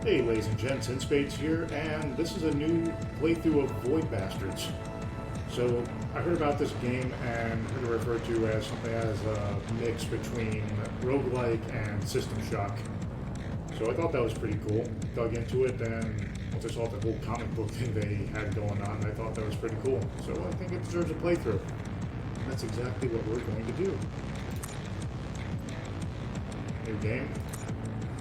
Hey ladies and gents, inspades here, and this is a new playthrough of Void Bastards. So, I heard about this game and heard it referred to as something as a mix between roguelike and System Shock. So I thought that was pretty cool. Dug into it, and once I saw the whole comic book thing they had going on, I thought that was pretty cool. So I think it deserves a playthrough. And that's exactly what we're going to do. New game.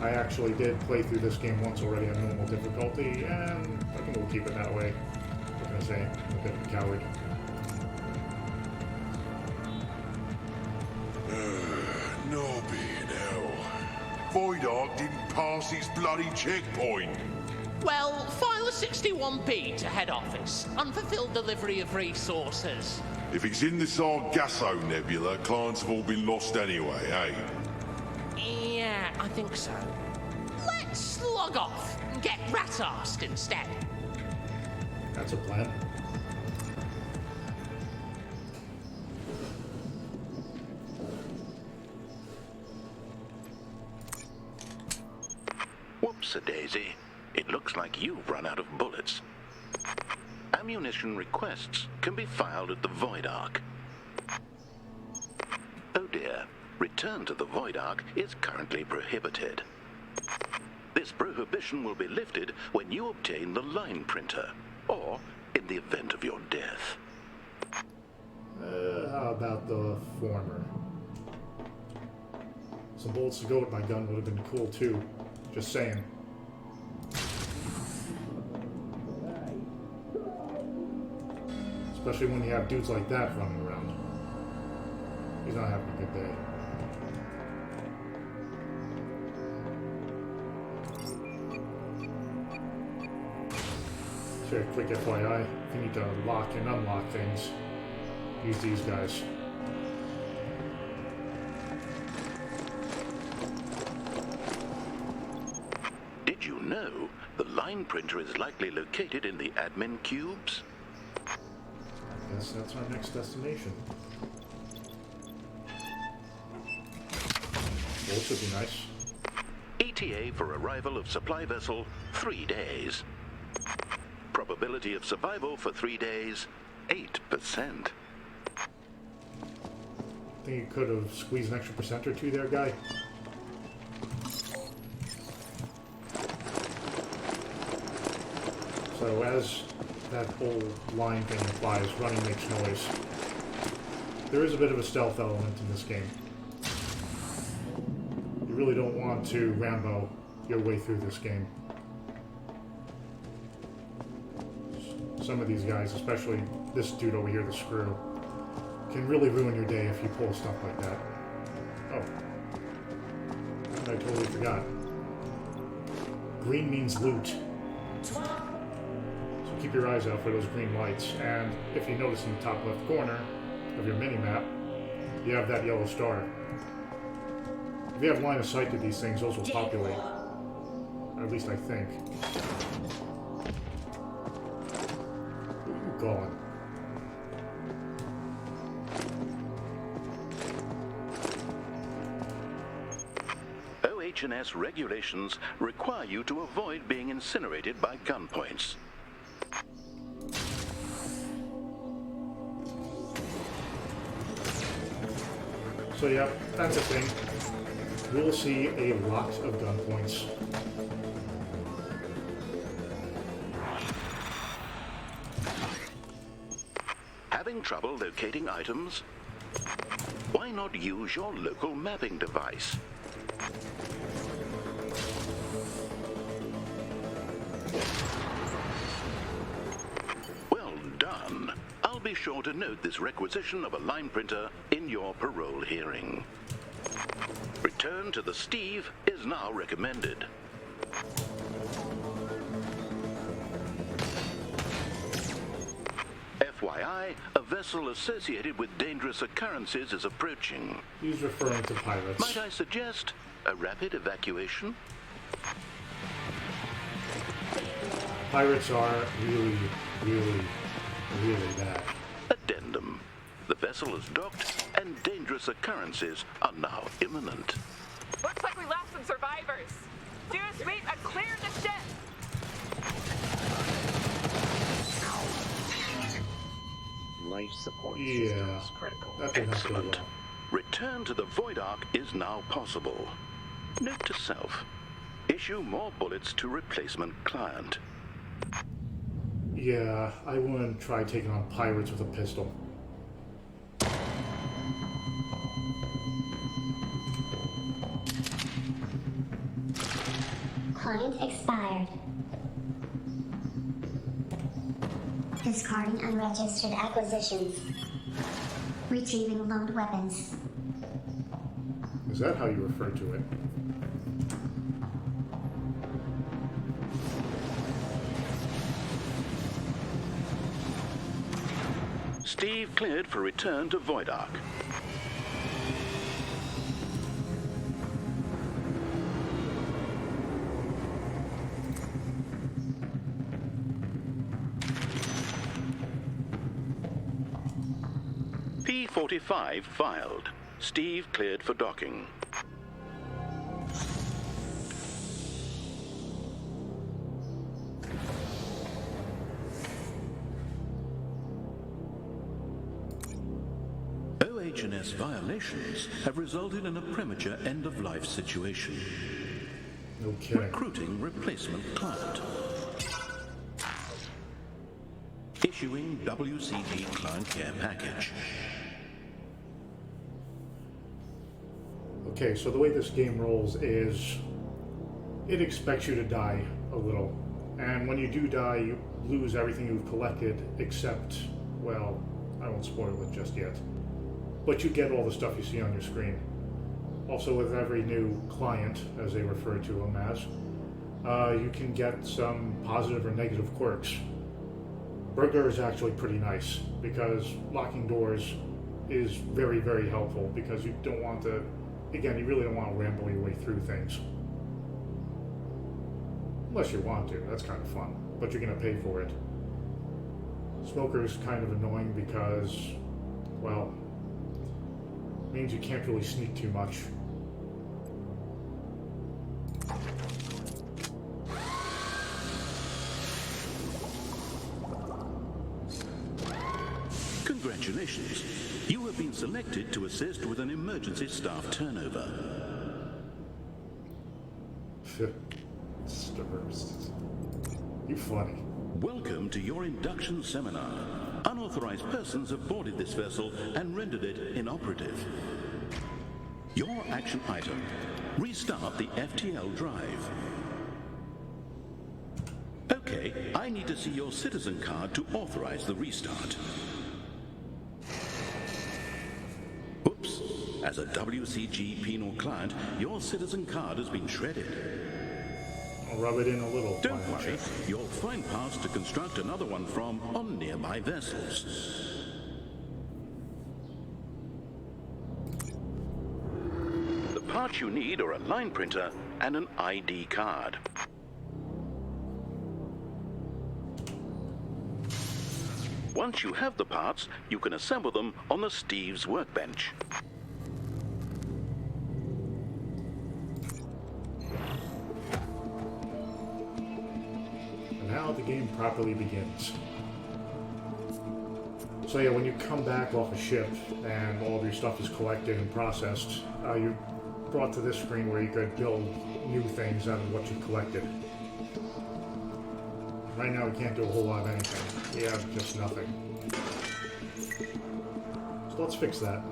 I actually did play through this game once already on normal difficulty, and I think we'll keep it that way. What can I say? I'm a bit of a coward. No being hell. Void Ark didn't pass his bloody checkpoint. Well, file a 61p to head office. Unfulfilled delivery of resources. If it's in the Sargasso Nebula, clients have all been lost anyway, eh? Yeah, I think so. Let's log off and get rat-arsed instead. That's a plan. Whoops-a-daisy. It looks like you've run out of bullets. Ammunition requests can be filed at the Void Ark. Oh dear. Return to the Void Ark is currently prohibited. This prohibition will be lifted when you obtain the line printer, or in the event of your death. How about the former? Some bullets to go with my gun would have been cool too. Just saying. Especially when you have dudes like that running around. He's not having a good day. So, quick FYI, if you need to lock and unlock things, use these guys. Did you know the line printer is likely located in the admin cubes? I guess that's our next destination. Bullets would be nice. ETA for arrival of supply vessel, 3 days. Probability of survival for 3 days, 8%. Think you could have squeezed an extra percent or two there, guy? So as that whole line thing implies, running makes noise. There is a bit of a stealth element in this game. You really don't want to Rambo your way through this game. Some of these guys, especially this dude over here, the Screw, can really ruin your day if you pull stuff like that. Oh. I totally forgot. Green means loot. So keep your eyes out for those green lights. And if you notice in the top left corner of your mini-map, you have that yellow star. If you have line of sight to these things, those will populate. Or at least I think. Who are you calling? OH&S regulations require you to avoid being incinerated by gunpoints. So yeah, that's a thing. We'll see a lot of gunpoints. Having trouble locating items? Why not use your local mapping device? Well done. I'll be sure to note this requisition of a line printer in your parole hearing. Return to the Steve is now recommended. FYI, a vessel associated with dangerous occurrences is approaching. He's referring to pirates. Might I suggest a rapid evacuation? Pirates are really, really, really bad. Addendum. The vessel is docked and dangerous occurrences are now imminent. Looks like we lost some survivors. Do a sweep and clear the ship. life support Yeah, systems critical. that didn't have to go Excellent. well. Return to the Void Ark is now possible. Note to self. Issue more bullets to replacement client. Yeah, I wouldn't try taking on pirates with a pistol. Client expired. Discarding unregistered acquisitions. Retrieving loaned weapons. Is that how you refer to it? Steve cleared for return to Void Ark. P-45 filed. Steve cleared for docking. OH&S violations have resulted in a premature end-of-life situation. No kidding. Recruiting replacement client. Issuing WCG client care package. Okay, so the way this game rolls is it expects you to die a little. And when you do die, you lose everything you've collected except, well, I won't spoil it just yet. But you get all the stuff you see on your screen. Also, with every new client, as they refer to them as, you can get some positive or negative quirks. Burglar is actually pretty nice because locking doors is very, very helpful because you don't want to, again, you really don't want to ramble your way through things. Unless you want to, that's kind of fun, but you're going to pay for it. Smoker is kind of annoying because, well, means you can't really sneak too much. Congratulations. You have been selected to assist with an emergency staff turnover. Stirs. You funny. Welcome to your induction seminar. Unauthorized persons have boarded this vessel and rendered it inoperative. Your action item: restart the FTL drive. Okay, I need to see your citizen card to authorize the restart. Oops. As a WCG penal client, your citizen card has been shredded. I'll rub it in a little. Don't worry, you'll find parts to construct another one from on nearby vessels. The parts you need are a line printer and an ID card. Once you have the parts, you can assemble them on the Steve's workbench. Now the game properly begins. So yeah, when you come back off a ship and all of your stuff is collected and processed, you're brought to this screen where you could build new things out of what you collected. Right now we can't do a whole lot of anything. We have just nothing. So let's fix that.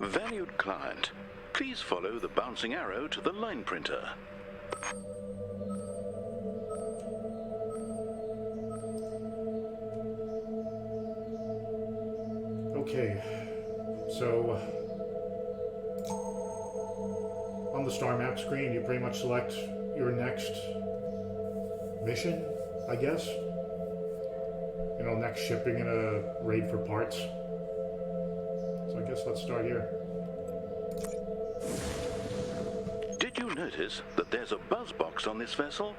Valued client, please follow the bouncing arrow to the line printer. Okay, so on the star map screen, you pretty much select your next mission, I guess. You know, next shipping in a raid for parts. So I guess let's start here. Did you notice that there's a buzz box on this vessel?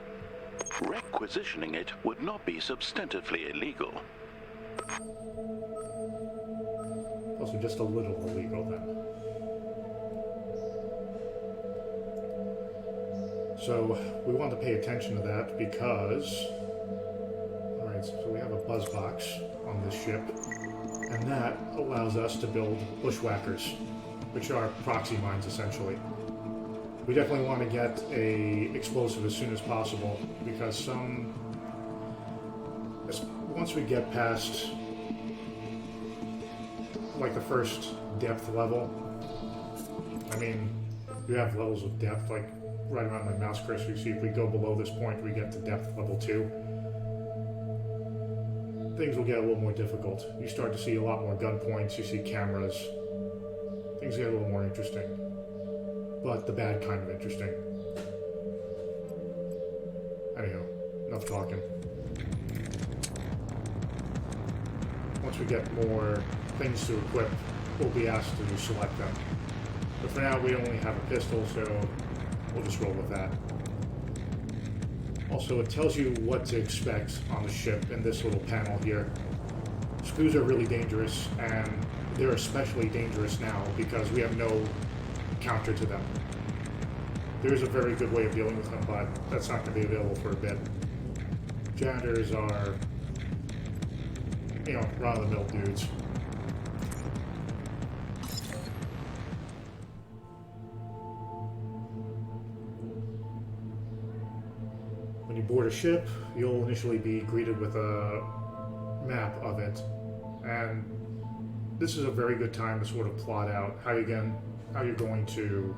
Requisitioning it would not be substantively illegal. Also, just a little illegal then. So we want to pay attention to that because, all right, so we have a buzz box on this ship. And that allows us to build bushwhackers, which are proxy mines essentially. We definitely want to get a explosive as soon as possible because once we get past like the first depth level, I mean, you have levels of depth like right around my mouse cursor. You see if we go below this point, we get to depth level 2. Things will get a little more difficult. You start to see a lot more gun points, you see cameras. Things get a little more interesting. But the bad kind of interesting. Anyhow, enough talking. Once we get more things to equip, we'll be asked to select them. But for now, we only have a pistol, so we'll just roll with that. Also, it tells you what to expect on the ship in this little panel here. Screws are really dangerous, and they're especially dangerous now because we have no counter to them. There is a very good way of dealing with them, but that's not going to be available for a bit. Janitors are, run-of-the-mill dudes. When you board a ship, you'll initially be greeted with a map of it, and this is a very good time to sort of plot out how you're going to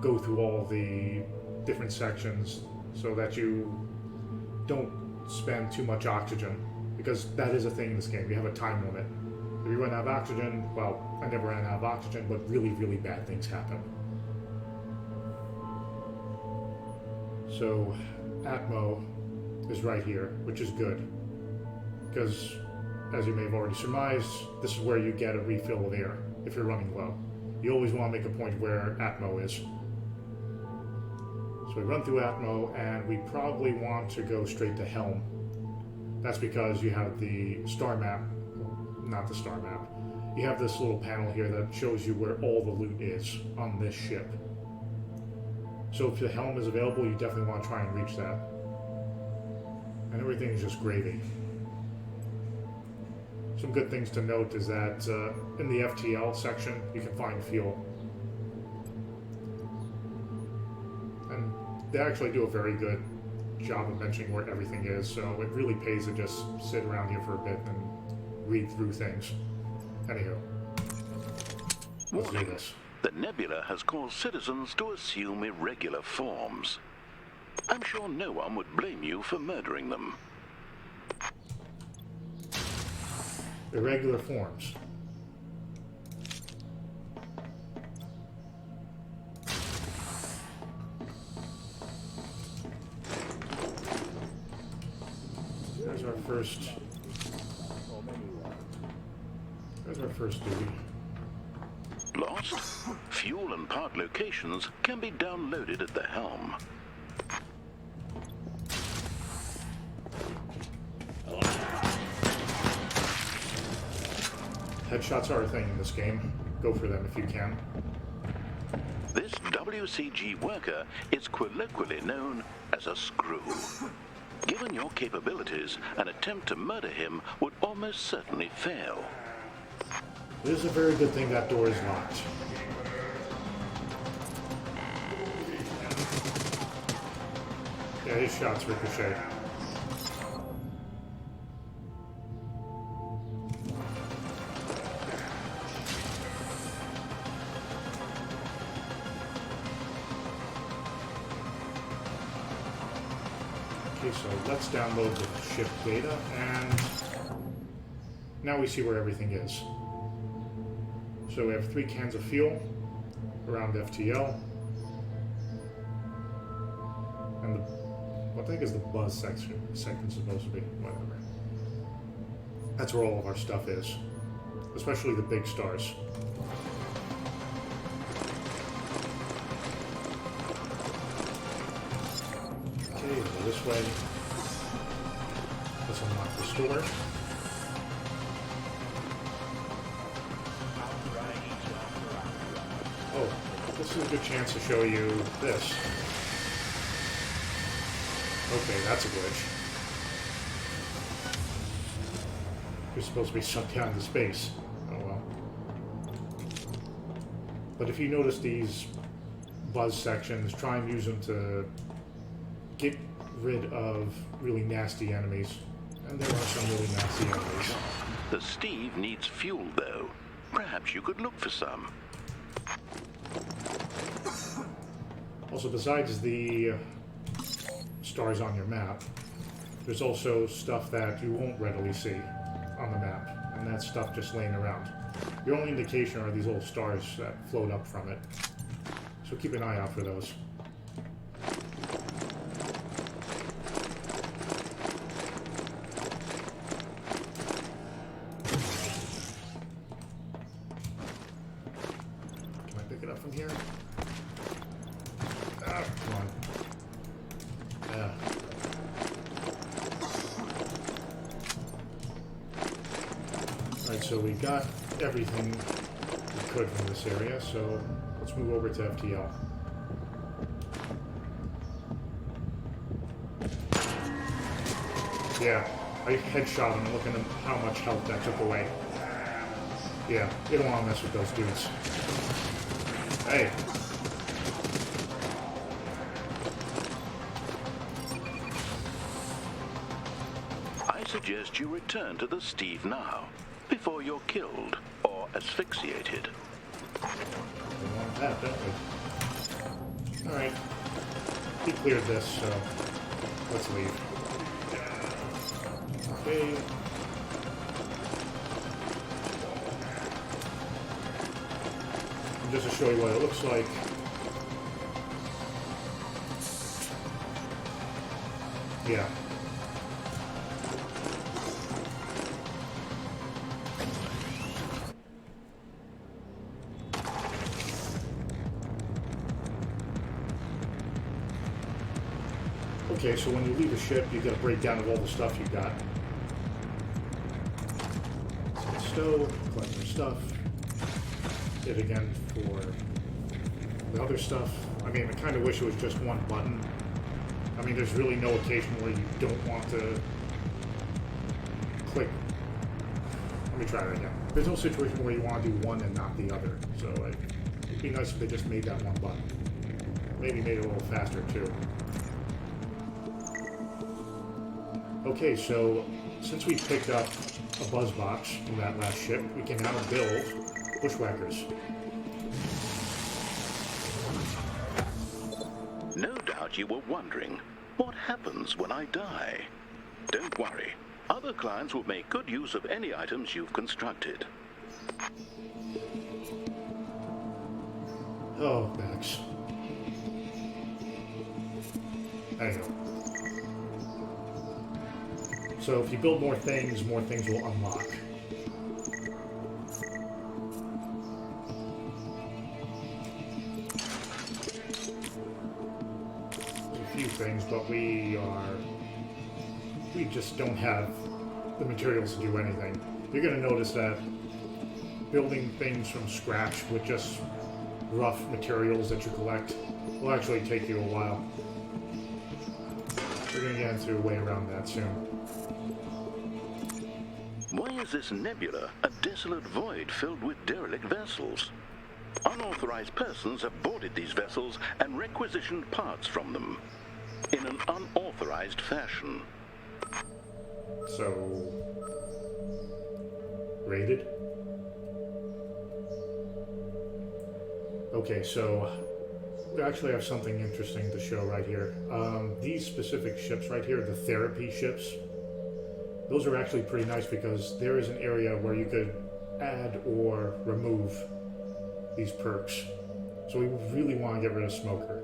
go through all the different sections so that you don't spend too much oxygen, because that is a thing in this game. You have a time limit. If you run out of oxygen, well, I never ran out of oxygen, but really, really bad things happen. So Atmo is right here, which is good, because as you may have already surmised, this is where you get a refill of air if you're running low. You always want to make a point where Atmo is. So we run through Atmo, and we probably want to go straight to Helm. That's because you have the star map, not the star map. You have this little panel here that shows you where all the loot is on this ship. So if the Helm is available, you definitely want to try and reach that. And everything is just gravy. Some good things to note is that in the FTL section, you can find fuel. And they actually do a very good job of mentioning where everything is, so it really pays to just sit around here for a bit and read through things. Anywho, let's do this. The nebula has caused citizens to assume irregular forms. I'm sure no one would blame you for murdering them. Irregular forms. There's our first duty. Lost? Fuel and part locations can be downloaded at the helm. Headshots are a thing in this game. Go for them if you can. This WCG worker is colloquially known as a screw. Given your capabilities, an attempt to murder him would almost certainly fail. It is a very good thing that door is locked. Yeah, his shots ricochet. Okay, so let's download the ship data, and now we see where everything is. So we have 3 cans of fuel around FTL, and what I think is the buzz section supposed to be, whatever. That's where all of our stuff is, especially the big stars. Okay, go this way. Let's unlock the store. Oh, this is a good chance to show you this. Okay, that's a glitch. you're supposed to be sucked down into space. Oh well. But if you notice these buzz sections, try and use them to get rid of really nasty enemies. And there are some really nasty enemies. The Steve needs fuel, though. Perhaps you could look for some. Also, besides the stars on your map, there's also stuff that you won't readily see on the map, and that's stuff just laying around. Your only indication are these little stars that float up from it, so keep an eye out for those. Can I pick it up from here? Ah, come on. Yeah. Alright, so we got everything we could from this area, so let's move over to FTL. Yeah, I headshot him looking at how much health that took away. Yeah, you don't want to mess with those dudes. Hey. I suggest you return to the Steve now, before you're killed or asphyxiated. We want that, don't we? Alright. He cleared this, so let's leave. Okay. And just to show you what it looks like. Yeah. Okay, so when you leave a ship, you get a breakdown of all the stuff you got. Stove, collect your stuff. Hit again for the other stuff. I mean, I kind of wish it was just one button. I mean, there's really no occasion where you don't want to click. Let me try that again. There's no situation where you want to do one and not the other. So it'd be nice if they just made that one button. Maybe made it a little faster too. Okay, so since we picked up a buzz box from that last ship, we can now build bushwhackers. No doubt you were wondering, what happens when I die? Don't worry. Other clients will make good use of any items you've constructed. Oh, Max. I know. So if you build more things will unlock. There's a few things, but we just don't have the materials to do anything. You're going to notice that building things from scratch with just rough materials that you collect will actually take you a while. We're going to get into a way around that soon. Why is this nebula a desolate void filled with derelict vessels? Unauthorized persons have boarded these vessels and requisitioned parts from them in an unauthorized fashion. So, raided? Okay, so we actually have something interesting to show right here. These specific ships right here, the therapy ships, those are actually pretty nice because there is an area where you could add or remove these perks. So we really want to get rid of Smoker.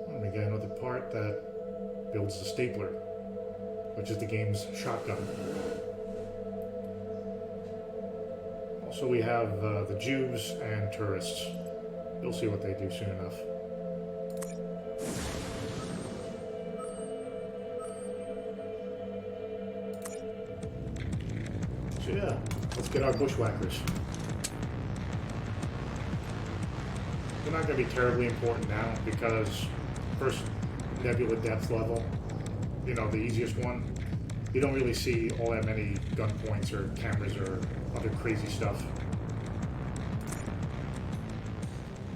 And we get another part that builds the stapler, which is the game's shotgun. Also we have the Jews and tourists. You'll see what they do soon enough. So yeah, let's get our bushwhackers. They're not going to be terribly important now because first nebula depth level, you know, the easiest one, you don't really see all that many gun points or cameras or other crazy stuff.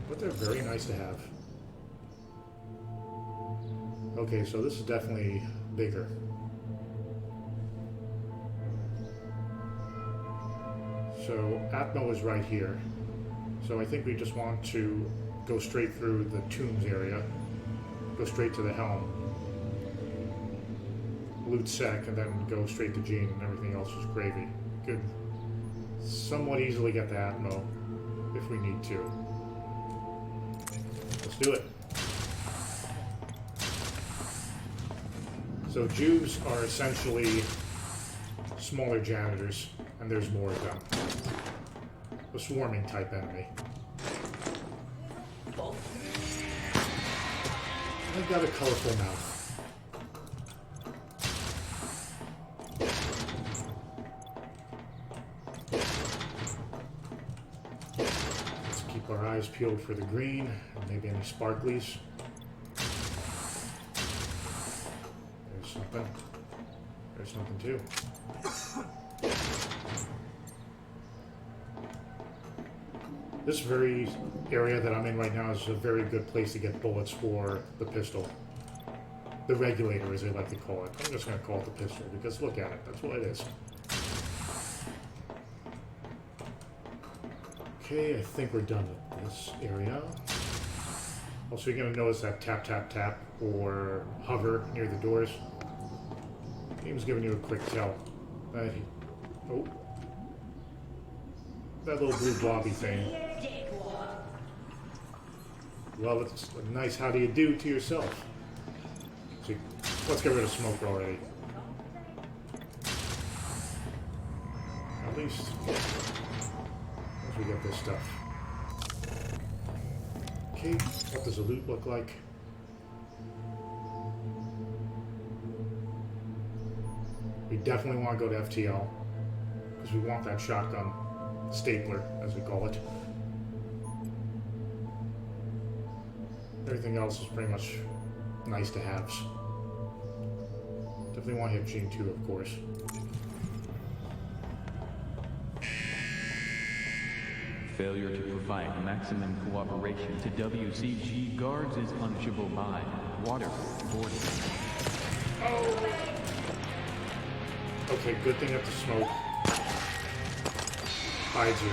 But they're very nice to have. Okay, so this is definitely bigger. So Atmo is right here. So I think we just want to go straight through the tombs area, go straight to the helm, loot sec, and then go straight to Gene, and everything else is gravy. Could somewhat easily get the Atmo if we need to. Let's do it. So Jews are essentially smaller janitors, and there's more of them. A swarming type enemy. I've got a colorful mouth. Let's keep our eyes peeled for the green, and maybe any sparklies. There's something. There's something too. This very area that I'm in right now is a very good place to get bullets for the pistol. The regulator, as they like to call it. I'm just going to call it the pistol, because look at it. That's what it is. Okay, I think we're done with this area. Also, you're going to notice that tap, tap, tap, or hover near the doors. Game's giving you a quick tell. Oh. That little blue blobby thing. Well, it's a nice how do you do to yourself. So let's get rid of smoke already. At least once we get this stuff. Okay, what does the loot look like? We definitely want to go to FTL because we want that shotgun stapler, as we call it. Everything else is pretty much nice to haves. Definitely want to hit Gene 2, of course. Failure to provide maximum cooperation to WCG guards is punishable by water boarding. Oh! Okay, good thing that the smoke hides you.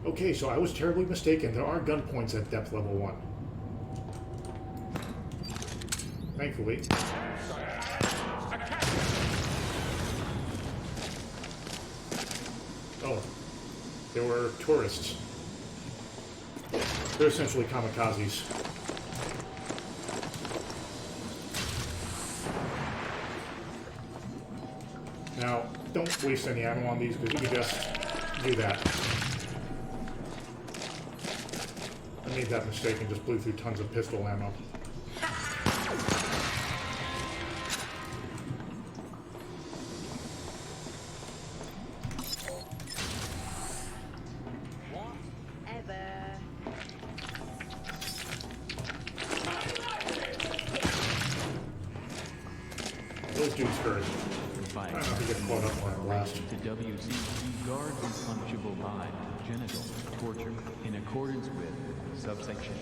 Okay, so I was terribly mistaken. There are gun points at depth level 1. Thankfully. Oh, they were tourists. They're essentially kamikazes. Now, don't waste any ammo on these because you can just do that. I made that mistake and just blew through tons of pistol ammo. Those dudes hurt. I don't know if you get caught up on that blast. To WCG guards is punishable by genital torture in accordance with subsection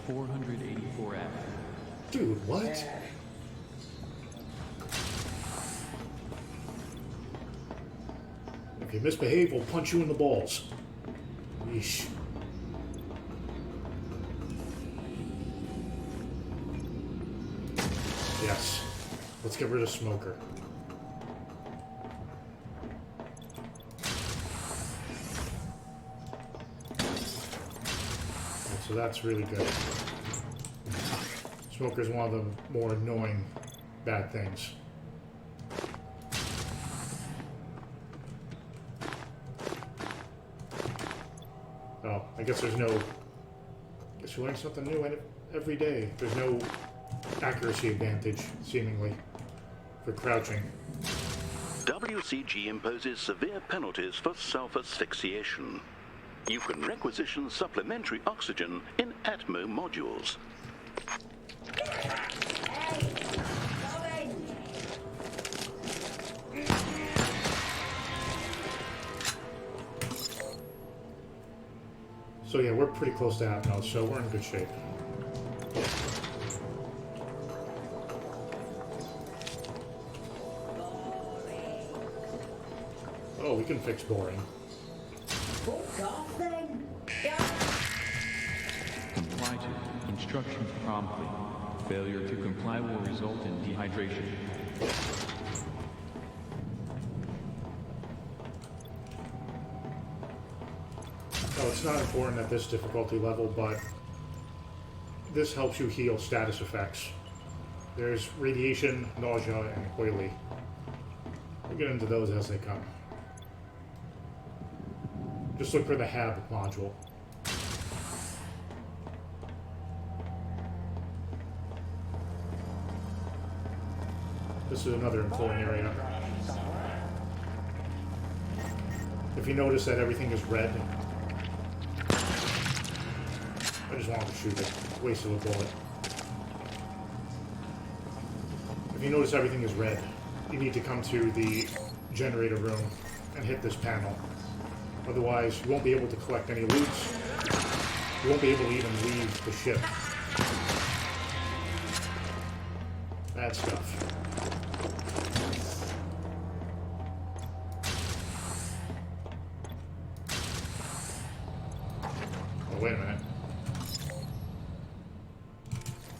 484F. Dude, what? If you misbehave, we'll punch you in the balls. Yeesh. Yes. Let's get rid of Smoker. So that's really good. Smoker's one of the more annoying bad things. Oh, I guess there's no... I guess you learn something new every day. There's no accuracy advantage, seemingly, for crouching. WCG imposes severe penalties for self-asphyxiation. You can requisition supplementary oxygen in Atmo modules. So yeah, we're pretty close to half now, so we're in good shape. Oh, we can fix boring. Comply to instructions promptly. Failure to comply will result in dehydration. Oh, it's not important at this difficulty level, but this helps you heal status effects. There's radiation, nausea, and oily. We'll get into those as they come. Just look for the HAB module. This is another important area. If you notice that everything is red, I just wanted to shoot it. Waste of a bullet. If you notice everything is red, you need to come to the generator room and hit this panel. Otherwise, you won't be able to collect any loot. You won't be able to even leave the ship. Bad stuff. Oh, wait a minute.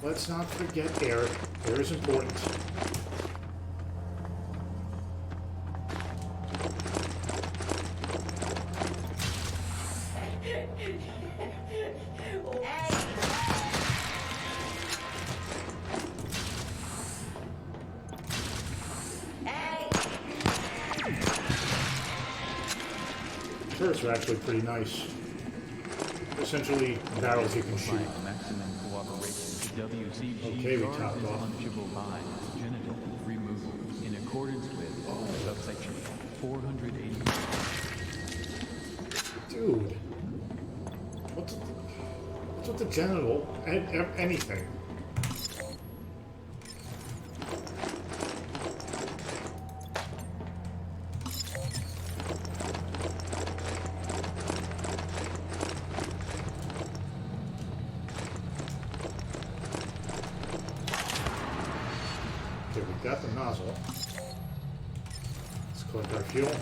Let's not forget air. Air is important. Turrets are actually pretty nice. Essentially, barrels you can shoot. Maximum cooperation. WCG Okay, we guards topped off. punchable line, genital removal in accordance with subsection 480. Dude, what's with the genital? Anything. Okay, we got the nozzle. Let's collect our fuel.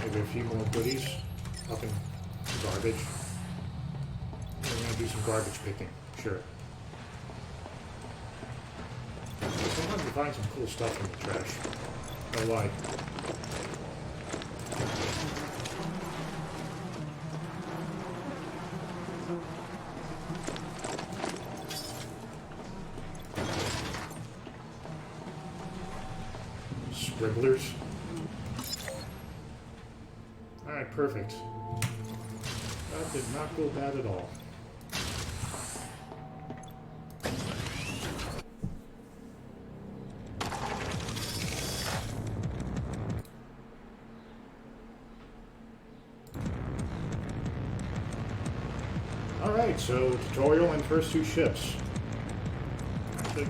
Maybe a few more goodies. Up in garbage. We're gonna do some garbage picking. Sure. Sometimes you find some cool stuff in the trash. No lie. Scribblers. Alright, perfect. That did not go bad at all. Alright, so tutorial and first two ships. Actually,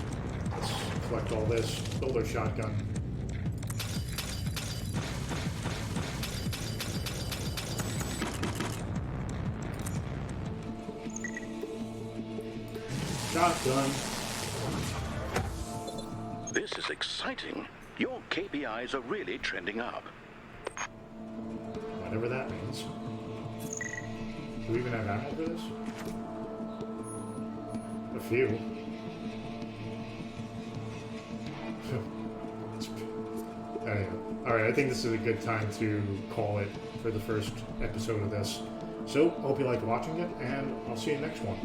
let's collect all this. Build our shotgun. Shotgun. This is exciting. Your KPIs are really trending up. Whatever that means. Do we even have ammo for this? A few. Anyway. Alright, I think this is a good time to call it for the first episode of this. So, hope you liked watching it, and I'll see you next one.